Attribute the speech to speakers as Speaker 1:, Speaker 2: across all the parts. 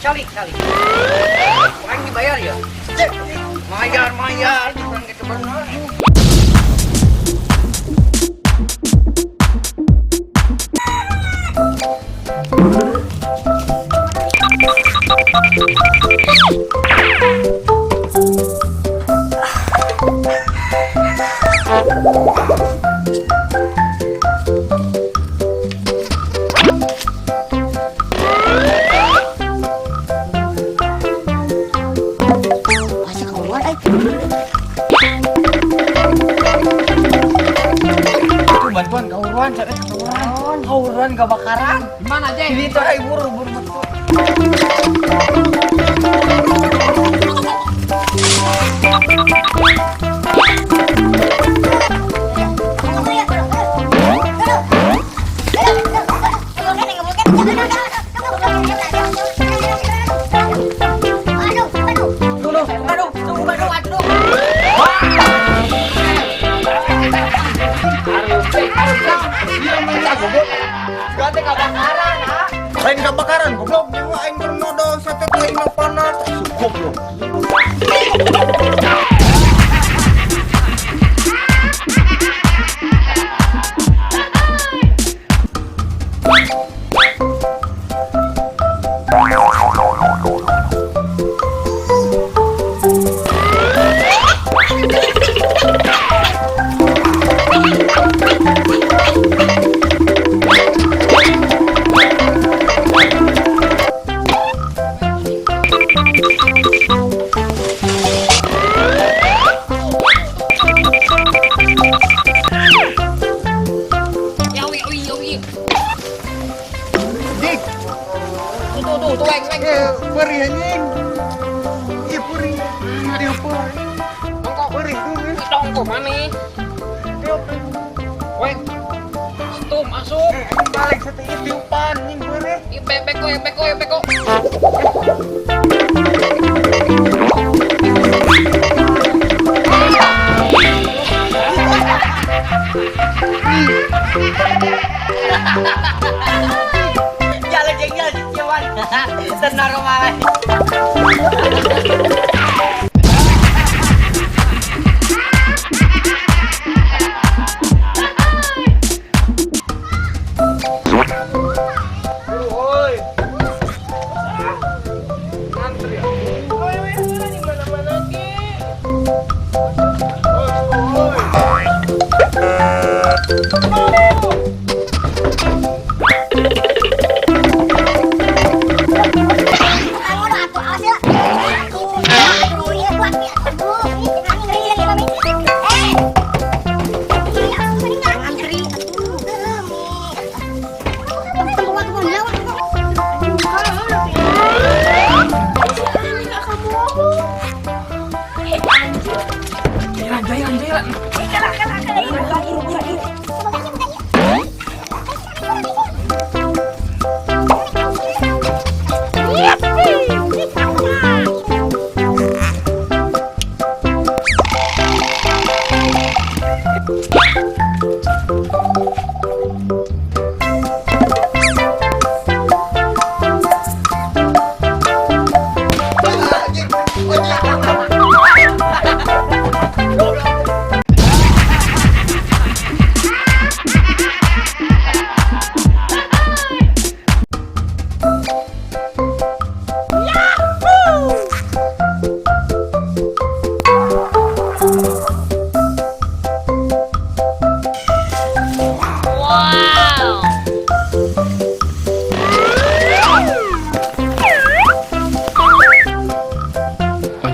Speaker 1: Kali. Orang dibayar ya? Mayar. Bukan gitu benar.
Speaker 2: Bantuan kauruan kebakaran.
Speaker 1: Gimana aja?
Speaker 2: Ini tuh buru betul. Lain kebakaran, goblok nyawa aing bernodo setet lain panah cukup loh. Peri anjing. Iya peri. Dia peri.
Speaker 1: Mangkok
Speaker 2: Peri tuh.
Speaker 1: dong kok mana? Weng. Situ masuk.
Speaker 2: Balik setik diupan anjing peri.
Speaker 1: Beko.
Speaker 2: Jalan ciuman. Tenar kemarin.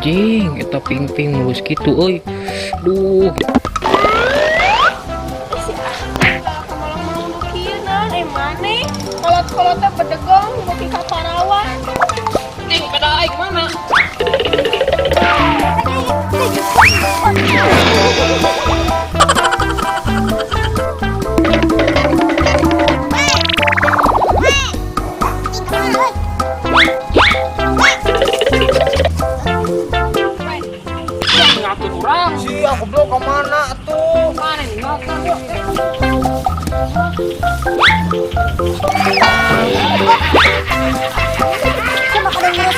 Speaker 1: Anjing, eta ping-ping mulus gitu euy. Duh.
Speaker 3: Kolot-kolotnya bedegong, mungkin kaparawan.
Speaker 1: Nih, pada aik mana? Ngatur urang.
Speaker 2: Si aku belum kemana tuh?
Speaker 1: Mana nih? Ngatur yuk.
Speaker 3: Coba kalau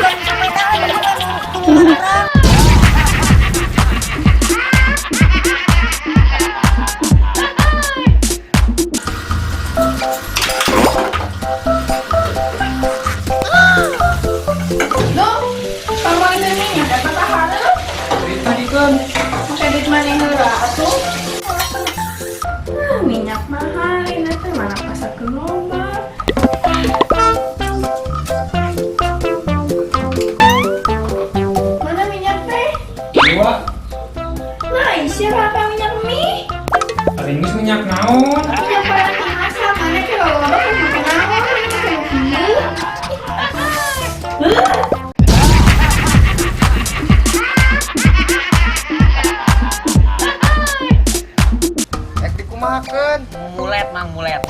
Speaker 2: Dikumahakeun.
Speaker 4: Mulet mang mulet.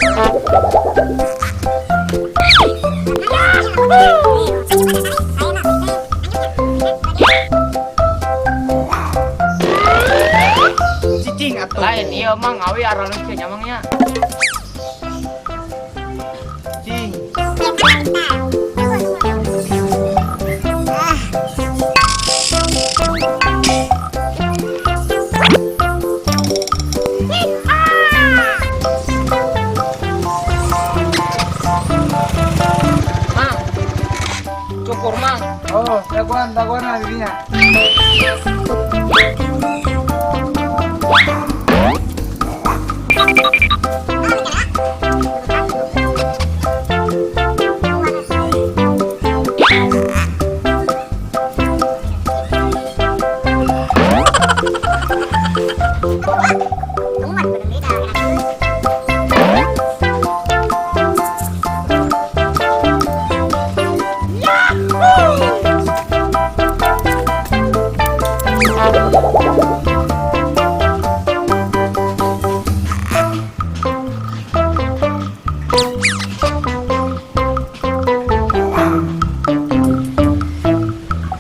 Speaker 2: Cicing atuh.
Speaker 4: Lain iya mang awi aralun ke nyamangnya.
Speaker 2: Cing.
Speaker 4: Mang. Cukur mang.
Speaker 2: Oh, daguan dirinya.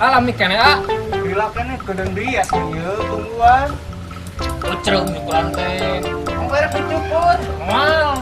Speaker 4: Alami kene ah.
Speaker 2: Dilakene kedeng dia ieu tungguan.
Speaker 4: Ucrung nyukuran teh.
Speaker 2: Ongkere dicukur.
Speaker 4: Moal.